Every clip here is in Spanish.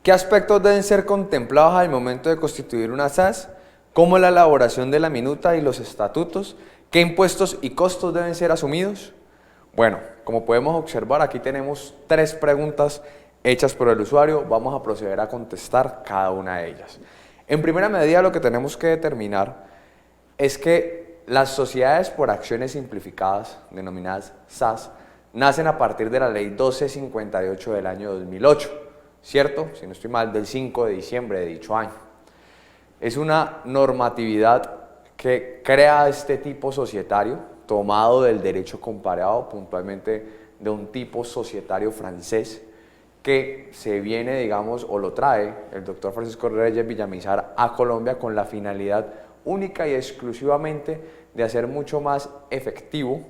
¿Qué aspectos deben ser contemplados al momento de constituir una SAS? ¿Cómo la elaboración de la minuta y los estatutos? ¿Qué impuestos y costos deben ser asumidos? Bueno, como podemos observar, aquí tenemos 3 preguntas hechas por el usuario. Vamos a proceder a contestar cada una de ellas. En primera medida, lo que tenemos que determinar es que las sociedades por acciones simplificadas, denominadas SAS, nacen a partir de la ley 1258 del año 2008, ¿cierto? Si no estoy mal, del 5 de diciembre de dicho año. Es una normatividad que crea este tipo societario, tomado del derecho comparado, puntualmente de un tipo societario francés, que se viene, digamos, o lo trae el doctor Francisco Reyes Villamizar a Colombia con la finalidad única y exclusivamente de hacer mucho más efectivo,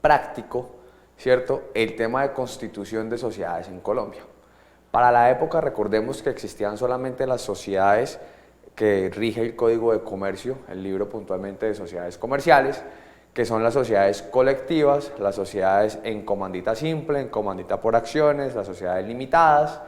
práctico, ¿cierto?, el tema de constitución de sociedades en Colombia. Para la época, recordemos que existían solamente las sociedades que rige el Código de Comercio, el libro puntualmente de sociedades comerciales, que son las sociedades colectivas, las sociedades en comandita simple, en comandita por acciones, las sociedades limitadas,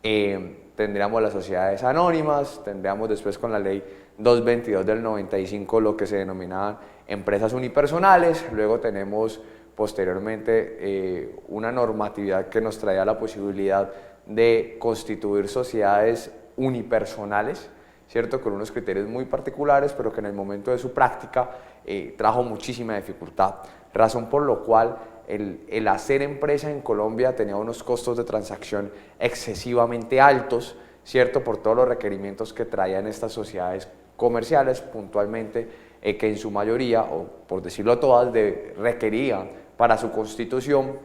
tendríamos las sociedades anónimas, tendríamos después con la ley 222 del 95 lo que se denominaban empresas unipersonales, luego tenemos posteriormente una normatividad que nos traía la posibilidad de constituir sociedades unipersonales, ¿cierto?, con unos criterios muy particulares, pero que en el momento de su práctica trajo muchísima dificultad, razón por lo cual el hacer empresa en Colombia tenía unos costos de transacción excesivamente altos, ¿cierto?, por todos los requerimientos que traían estas sociedades comerciales, puntualmente, que en su mayoría, o por decirlo todas, requerían para su constitución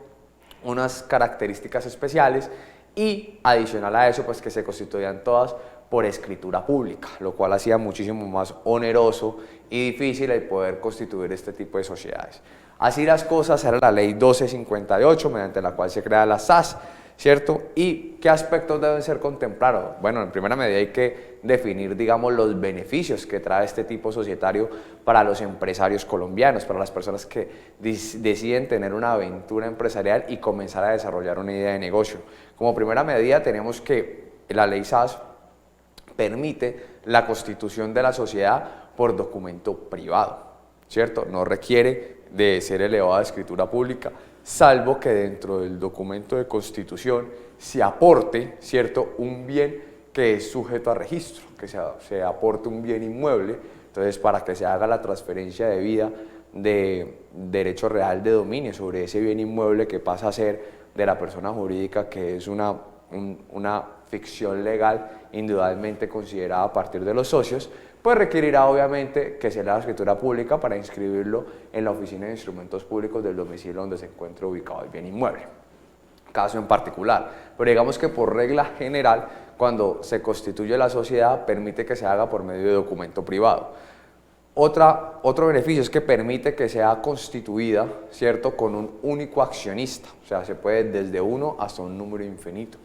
unas características especiales y adicional a eso, pues que se constituían todas por escritura pública, lo cual hacía muchísimo más oneroso y difícil el poder constituir este tipo de sociedades. Así las cosas, era la ley 1258, mediante la cual se crea la SAS, ¿cierto? ¿Y qué aspectos deben ser contemplados? Bueno, en primera medida hay que definir, digamos, los beneficios que trae este tipo societario para los empresarios colombianos, para las personas que deciden tener una aventura empresarial y comenzar a desarrollar una idea de negocio. Como primera medida tenemos que la ley SAS permite la constitución de la sociedad por documento privado, ¿cierto? No requiere de ser elevada a escritura pública, salvo que dentro del documento de constitución se aporte, ¿cierto?, un bien que es sujeto a registro, que se aporte un bien inmueble. Entonces, para que se haga la transferencia debida de derecho real de dominio sobre ese bien inmueble que pasa a ser de la persona jurídica, que es una ficción legal indudablemente considerada a partir de los socios, pues requerirá obviamente que se lea la escritura pública para inscribirlo en la Oficina de Instrumentos Públicos del domicilio donde se encuentre ubicado el bien inmueble, caso en particular. Pero digamos que por regla general, cuando se constituye la sociedad, permite que se haga por medio de documento privado. Otro beneficio es que permite que sea constituida, ¿cierto?, con un único accionista, o sea, se puede desde 1 hasta un número infinito.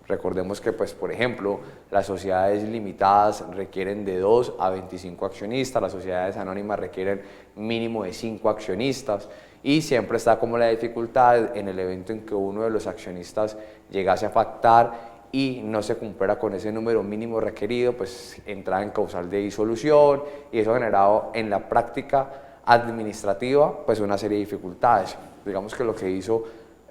Recordemos que, pues, por ejemplo, las sociedades limitadas requieren de 2 a 25 accionistas, las sociedades anónimas requieren mínimo de 5 accionistas y siempre está como la dificultad en el evento en que uno de los accionistas llegase a faltar y no se cumpliera con ese número mínimo requerido, pues entra en causal de disolución y eso ha generado en la práctica administrativa pues una serie de dificultades. Digamos que lo que hizo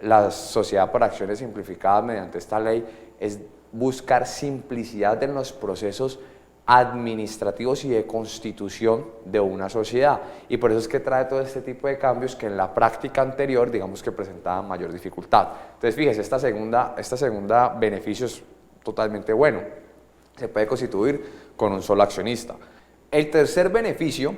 la sociedad por acciones simplificadas mediante esta ley es buscar simplicidad en los procesos administrativos y de constitución de una sociedad, y por eso es que trae todo este tipo de cambios que en la práctica anterior digamos que presentaban mayor dificultad. Entonces fíjese, esta segunda beneficio es totalmente bueno, se puede constituir con un solo accionista. El tercer beneficio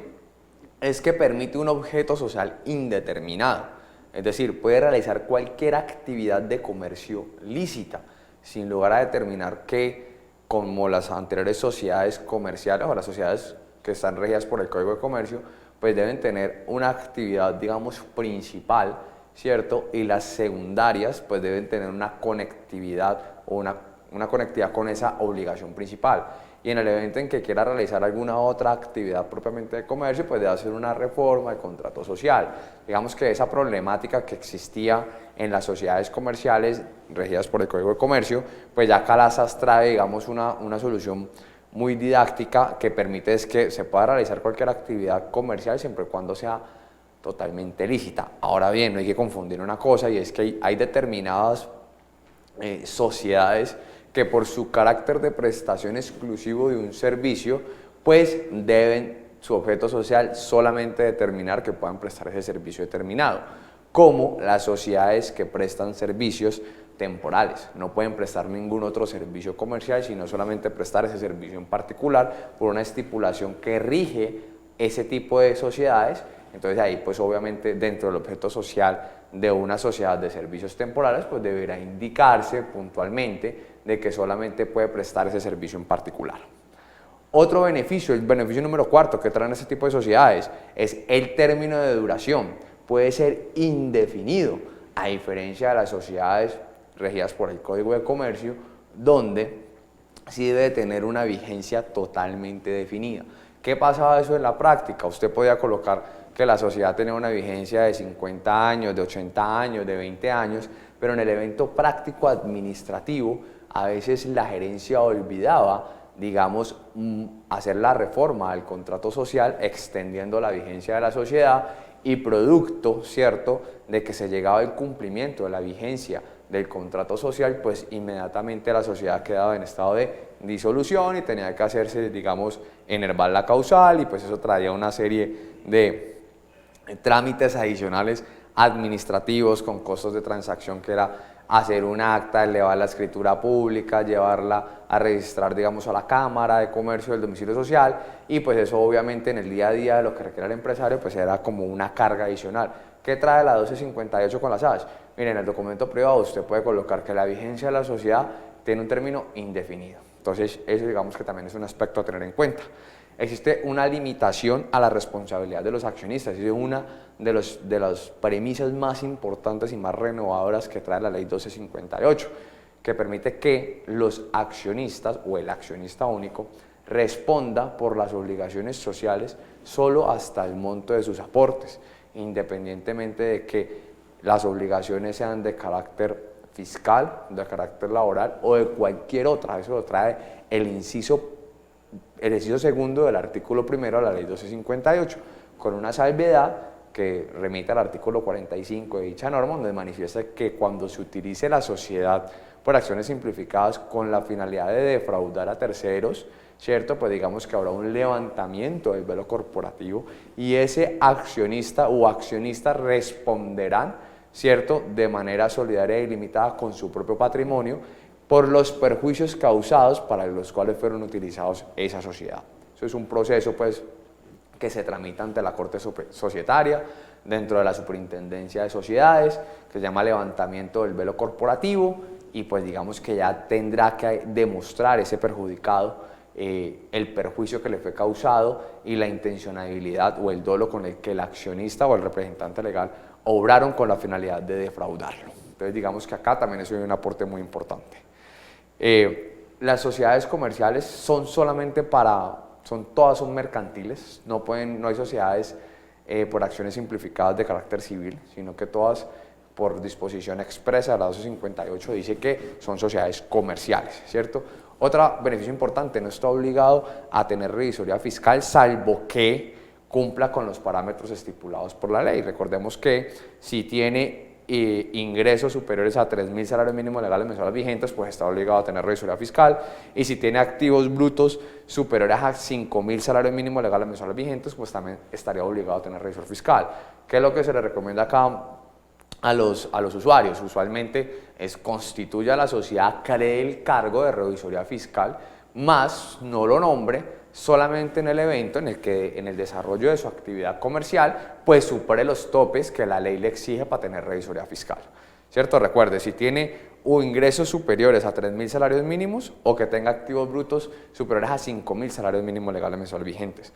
es que permite un objeto social indeterminado, es decir, puede realizar cualquier actividad de comercio lícita, sin lugar a determinar que, como las anteriores sociedades comerciales o las sociedades que están regidas por el Código de Comercio, pues deben tener una actividad, digamos, principal, ¿cierto? Y las secundarias, pues deben tener una conectividad o una conectividad con esa obligación principal. y en el evento en que quiera realizar alguna otra actividad propiamente de comercio, pues debe hacer una reforma del contrato social. Digamos que esa problemática que existía en las sociedades comerciales regidas por el Código de Comercio, pues ya Calasas trae, digamos, una solución muy didáctica que permite es que se pueda realizar cualquier actividad comercial siempre y cuando sea totalmente lícita. Ahora bien, no hay que confundir una cosa, y es que hay determinadas sociedades que por su carácter de prestación exclusivo de un servicio, pues deben su objeto social solamente determinar que puedan prestar ese servicio determinado, como las sociedades que prestan servicios temporales. No pueden prestar ningún otro servicio comercial, sino solamente prestar ese servicio en particular por una estipulación que rige ese tipo de sociedades. Entonces ahí pues obviamente dentro del objeto social de una sociedad de servicios temporales pues deberá indicarse puntualmente de que solamente puede prestar ese servicio en particular. Otro beneficio, el beneficio número 4 que traen este tipo de sociedades es el término de duración. Puede ser indefinido, a diferencia de las sociedades regidas por el Código de Comercio, donde sí debe tener una vigencia totalmente definida. ¿Qué pasaba eso en la práctica? Usted podía colocar que la sociedad tenía una vigencia de 50 años, de 80 años, de 20 años, pero en el evento práctico administrativo a veces la gerencia olvidaba, digamos, hacer la reforma del contrato social extendiendo la vigencia de la sociedad, y producto, ¿cierto?, de que se llegaba al cumplimiento de la vigencia del contrato social, pues inmediatamente la sociedad quedaba en estado de disolución y tenía que hacerse, digamos, enervar la causal, y pues eso traía una serie de trámites adicionales administrativos con costos de transacción, que era hacer un acta, elevar la escritura pública, llevarla a registrar, digamos, a la Cámara de Comercio del domicilio social, y pues eso obviamente en el día a día de lo que requiere el empresario pues era como una carga adicional. ¿Qué trae la 1258 con las SAS? Miren, en el documento privado usted puede colocar que la vigencia de la sociedad tiene un término indefinido. Entonces eso digamos que también es un aspecto a tener en cuenta. Existe una limitación a la responsabilidad de los accionistas, es una de las premisas más importantes y más renovadoras que trae la ley 1258, que permite que los accionistas o el accionista único responda por las obligaciones sociales solo hasta el monto de sus aportes, independientemente de que las obligaciones sean de carácter fiscal, de carácter laboral o de cualquier otra. Eso lo trae el inciso segundo del artículo primero de la ley 1258, con una salvedad que remite al artículo 45 de dicha norma, donde manifiesta que cuando se utilice la sociedad por acciones simplificadas con la finalidad de defraudar a terceros, ¿cierto? Pues digamos que habrá un levantamiento del velo corporativo y ese accionista o accionistas responderán, ¿cierto?, de manera solidaria y limitada con su propio patrimonio por los perjuicios causados para los cuales fueron utilizados esa sociedad. Eso es un proceso pues que se tramita ante la Corte Societaria dentro de la Superintendencia de Sociedades, que se llama levantamiento del velo corporativo, y pues digamos que ya tendrá que demostrar ese perjudicado el perjuicio que le fue causado y la intencionalidad o el dolo con el que el accionista o el representante legal obraron con la finalidad de defraudarlo. Entonces digamos que acá también eso es un aporte muy importante. Las sociedades comerciales son todas son mercantiles, no hay sociedades por acciones simplificadas de carácter civil, sino que todas por disposición expresa de la 1258 dice que son sociedades comerciales, ¿cierto? Otro beneficio importante, no está obligado a tener revisoría fiscal salvo que cumpla con los parámetros estipulados por la ley. Recordemos que si tiene ingresos superiores a 3.000 salarios mínimos legales mensuales vigentes, pues está obligado a tener revisoría fiscal, y si tiene activos brutos superiores a 5.000 salarios mínimos legales mensuales vigentes, pues también estaría obligado a tener revisor fiscal. ¿Qué es lo que se le recomienda acá a los usuarios? Usualmente es constituya la sociedad, cree el cargo de revisoría fiscal, más no lo nombre solamente en el evento en el que en el desarrollo de su actividad comercial pues supere los topes que la ley le exige para tener revisoría fiscal, ¿cierto? Recuerde, si tiene ingresos superiores a 3.000 salarios mínimos o que tenga activos brutos superiores a 5.000 salarios mínimos legales mensuales vigentes,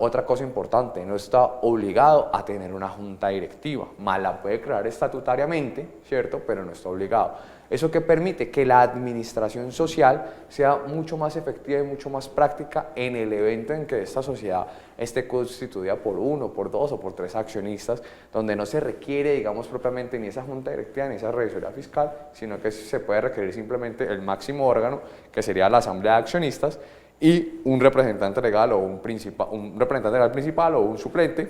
Otra cosa importante, no está obligado a tener una junta directiva, más la puede crear estatutariamente, ¿cierto? Pero no está obligado. Eso que permite que la administración social sea mucho más efectiva y mucho más práctica en el evento en que esta sociedad esté constituida por uno, por dos o por tres accionistas, donde no se requiere, digamos, propiamente ni esa junta directiva ni esa revisoría fiscal, sino que se puede requerir simplemente el máximo órgano, que sería la asamblea de accionistas, y un representante legal o un representante legal principal o un suplente,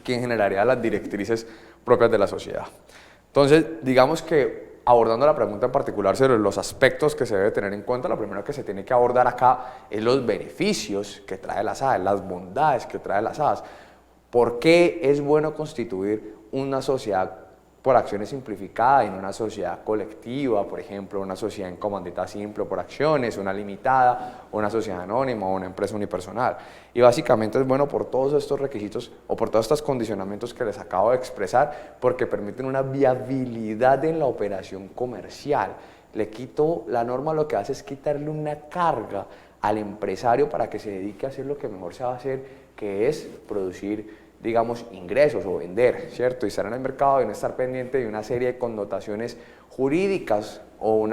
quien generaría las directrices propias de la sociedad. Entonces, digamos que abordando la pregunta en particular sobre los aspectos que se debe tener en cuenta, lo primero que se tiene que abordar acá es los beneficios que trae las SAS, las bondades que trae las SAS. ¿Por qué es bueno constituir una sociedad por acciones simplificada y no una sociedad colectiva, por ejemplo, una sociedad en comandita simple por acciones, una limitada, una sociedad anónima o una empresa unipersonal? Y básicamente es bueno por todos estos requisitos o por todos estos condicionamientos que les acabo de expresar, porque permiten una viabilidad en la operación comercial. Le quito, la norma lo que hace es quitarle una carga al empresario para que se dedique a hacer lo que mejor sabe hacer, que es producir, digamos, ingresos o vender, ¿cierto? Y estar en el mercado y no estar pendiente de una serie de connotaciones jurídicas o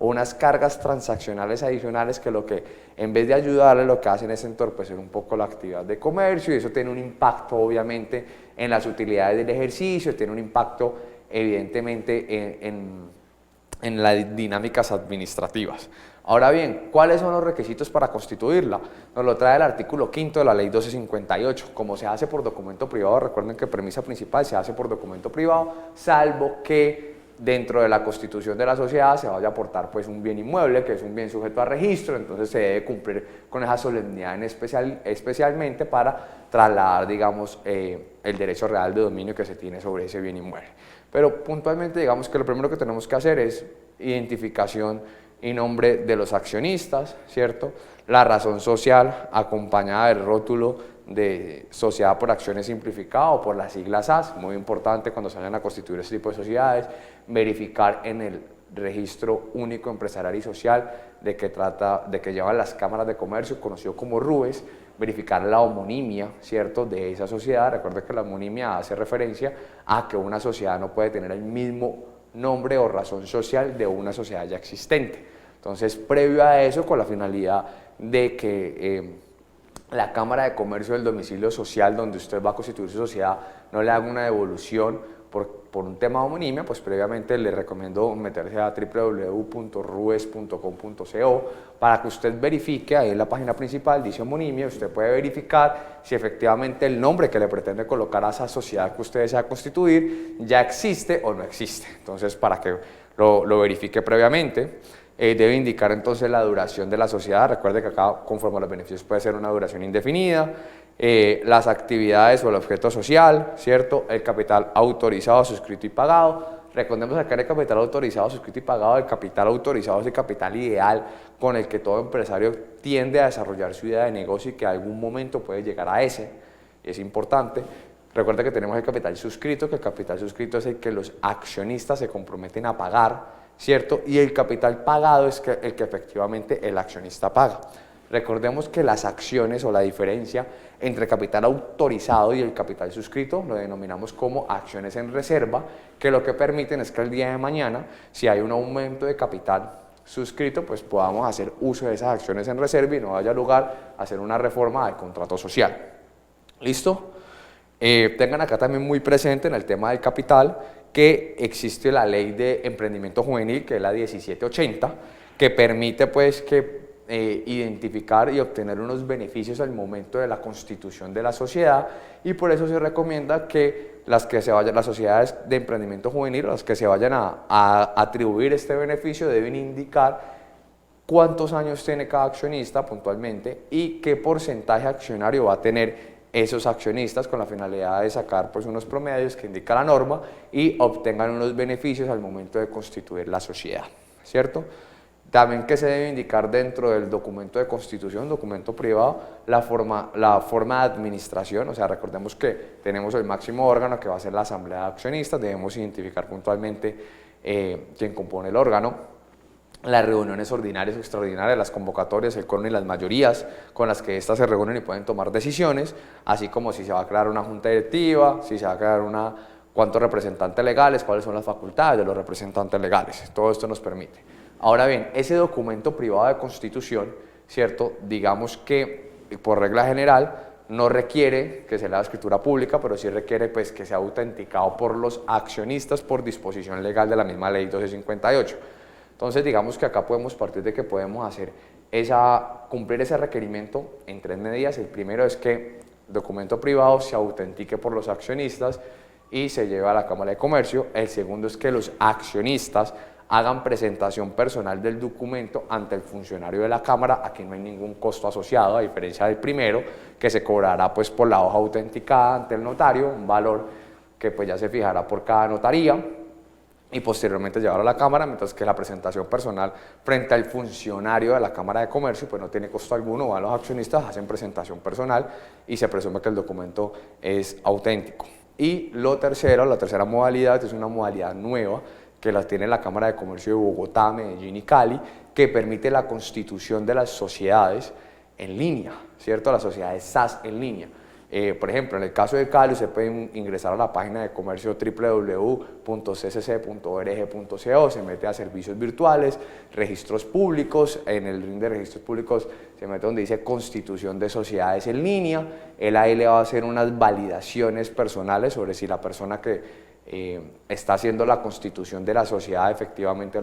unas cargas transaccionales adicionales que en vez de ayudarle, lo que hacen es entorpecer un poco la actividad de comercio, y eso tiene un impacto obviamente en las utilidades del ejercicio, tiene un impacto evidentemente en las dinámicas administrativas. Ahora bien, ¿cuáles son los requisitos para constituirla? Nos lo trae el artículo 5 de la ley 1258. Como se hace por documento privado, recuerden que premisa principal se hace por documento privado, salvo que dentro de la constitución de la sociedad se vaya a aportar pues un bien inmueble, que es un bien sujeto a registro, entonces se debe cumplir con esa solemnidad especialmente para trasladar, digamos, el derecho real de dominio que se tiene sobre ese bien inmueble. Pero puntualmente, digamos que lo primero que tenemos que hacer es identificación y nombre de los accionistas, ¿cierto? La razón social acompañada del rótulo de sociedad por acciones simplificada o por las siglas SAS, muy importante cuando se vayan a constituir este tipo de sociedades, verificar en el registro único empresarial y social de que llevan las cámaras de comercio, conocido como RUES, verificar la homonimia, ¿cierto?, de esa sociedad. Recuerden que la homonimia hace referencia a que una sociedad no puede tener el mismo nombre o razón social de una sociedad ya existente. Entonces, previo a eso, con la finalidad de que la Cámara de Comercio del domicilio social donde usted va a constituir su sociedad no le haga una devolución por un tema de homonimia, pues previamente le recomiendo meterse a www.rues.com.co para que usted verifique, ahí en la página principal dice homonimia, usted puede verificar si efectivamente el nombre que le pretende colocar a esa sociedad que usted desea constituir ya existe o no existe. Entonces, para que lo verifique previamente. Debe indicar entonces la duración de la sociedad. Recuerde que acá, conforme a los beneficios, puede ser una duración indefinida, las actividades o el objeto social, ¿cierto? El capital autorizado, suscrito y pagado. Recordemos acá el capital autorizado, suscrito y pagado. El capital autorizado es el capital ideal con el que todo empresario tiende a desarrollar su idea de negocio y que en algún momento puede llegar a ese. Es importante. Recuerda que tenemos el capital suscrito, que el capital suscrito es el que los accionistas se comprometen a pagar, ¿cierto? Y el capital pagado es el que efectivamente el accionista paga. Recordemos que las acciones o la diferencia entre capital autorizado y el capital suscrito lo denominamos como acciones en reserva, que lo que permiten es que el día de mañana, si hay un aumento de capital suscrito, pues podamos hacer uso de esas acciones en reserva y no haya lugar a hacer una reforma del contrato social. ¿Listo? Tengan acá también muy presente en el tema del capital que existe la ley de emprendimiento juvenil, que es la 1780, que permite pues identificar y obtener unos beneficios al momento de la constitución de la sociedad, y por eso se recomienda que las sociedades de emprendimiento juvenil, las que se vayan a atribuir este beneficio, deben indicar cuántos años tiene cada accionista puntualmente y qué porcentaje accionario va a tener esos accionistas, con la finalidad de sacar pues unos promedios que indica la norma y obtengan unos beneficios al momento de constituir la sociedad, ¿cierto? También que se debe indicar dentro del documento de constitución, documento privado, la forma de administración. O sea, recordemos que tenemos el máximo órgano que va a ser la asamblea de accionistas, debemos identificar puntualmente quién compone el órgano. las reuniones ordinarias o extraordinarias, las convocatorias, el quórum y las mayorías con las que éstas se reúnen y pueden tomar decisiones, así como si se va a crear una junta directiva, si se va a crear cuántos representantes legales, cuáles son las facultades de los representantes legales. Todo esto nos permite. Ahora bien, ese documento privado de constitución, ¿cierto? Digamos que por regla general no requiere que se lea la escritura pública, pero sí requiere pues, que sea autenticado por los accionistas por disposición legal de la misma ley 1258. Entonces digamos que acá podemos partir de que podemos hacer cumplir ese requerimiento en 3 medidas. El primero es que el documento privado se autentique por los accionistas y se lleve a la Cámara de Comercio. El segundo es que los accionistas hagan presentación personal del documento ante el funcionario de la Cámara. Aquí no hay ningún costo asociado, a diferencia del primero, que se cobrará pues, por la hoja autenticada ante el notario, un valor que pues, ya se fijará por cada notaría, y posteriormente llevarlo a la Cámara, mientras que la presentación personal frente al funcionario de la Cámara de Comercio pues no tiene costo alguno, van los accionistas, hacen presentación personal y se presume que el documento es auténtico. Y la tercera modalidad es una modalidad nueva que la tiene la Cámara de Comercio de Bogotá, Medellín y Cali, que permite la constitución de las sociedades en línea, ¿cierto? Las sociedades SAS en línea. Por ejemplo, en el caso de Cali, usted puede ingresar a la página de comercio www.ccc.org.co, se mete a servicios virtuales, registros públicos, en el link de registros públicos se mete donde dice constitución de sociedades en línea, él ahí le va a hacer unas validaciones personales sobre si la persona que está haciendo la constitución de la sociedad efectivamente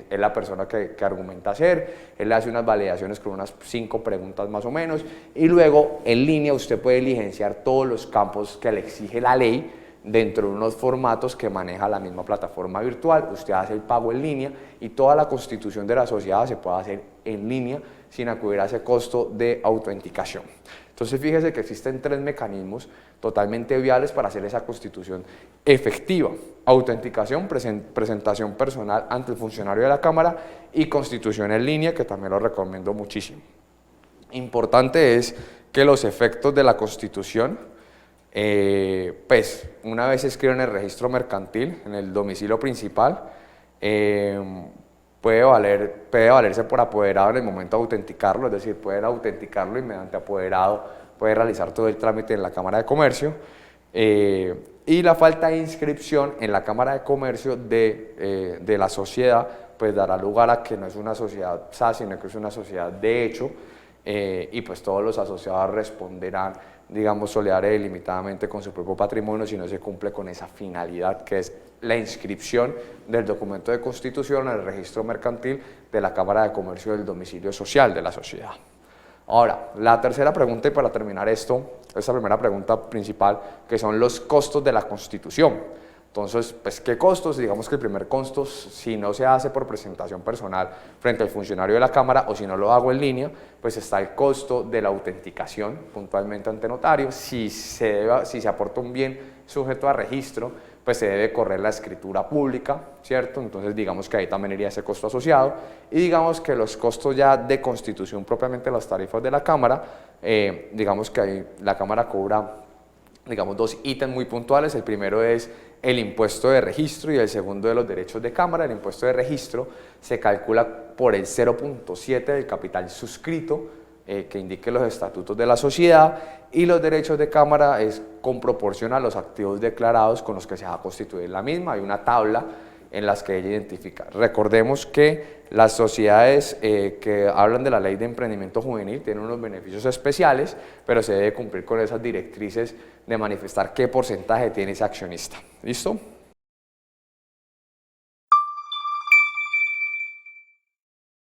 es la persona que argumenta ser. Él le hace unas validaciones con unas 5 preguntas más o menos y luego en línea usted puede diligenciar todos los campos que le exige la ley dentro de unos formatos que maneja la misma plataforma virtual. Usted hace el pago en línea y toda la constitución de la sociedad se puede hacer en línea sin acudir a ese costo de autenticación. Entonces fíjese que existen 3 mecanismos totalmente viables para hacer esa constitución efectiva: autenticación, presentación personal ante el funcionario de la Cámara y constitución en línea, que también lo recomiendo muchísimo. Importante es que los efectos de la constitución, pues una vez se escribe en el registro mercantil, en el domicilio principal, puede valerse por apoderado en el momento de autenticarlo, es decir, pueden autenticarlo y mediante apoderado puede realizar todo el trámite en la Cámara de Comercio, y la falta de inscripción en la Cámara de Comercio de la sociedad pues dará lugar a que no es una sociedad SAS, sino que es una sociedad de hecho, y pues todos los asociados responderán, digamos, solidaria y limitadamente con su propio patrimonio si no se cumple con esa finalidad que es la inscripción del documento de constitución en el registro mercantil de la Cámara de Comercio del domicilio social de la sociedad. Ahora, la tercera pregunta, y para terminar esta primera pregunta principal, que son los costos de la constitución. Entonces, pues, ¿qué costos? Digamos que el primer costo, si no se hace por presentación personal frente al funcionario de la Cámara o si no lo hago en línea, pues está el costo de la autenticación puntualmente ante notario. Si se aporta un bien sujeto a registro, pues se debe correr la escritura pública, ¿cierto? Entonces digamos que ahí también iría ese costo asociado, y digamos que los costos ya de constitución propiamente las tarifas de la Cámara, digamos que ahí la Cámara cobra, digamos, 2 ítems muy puntuales. El primero es el impuesto de registro y el segundo de los derechos de Cámara. El impuesto de registro se calcula por el 0.7 del capital suscrito, que indique los estatutos de la sociedad, y los derechos de Cámara es con proporción a los activos declarados con los que se va a constituir la misma. Hay una tabla en las que ella identifica. Recordemos que las sociedades que hablan de la ley de emprendimiento juvenil tienen unos beneficios especiales, pero se debe cumplir con esas directrices de manifestar qué porcentaje tiene ese accionista. ¿Listo?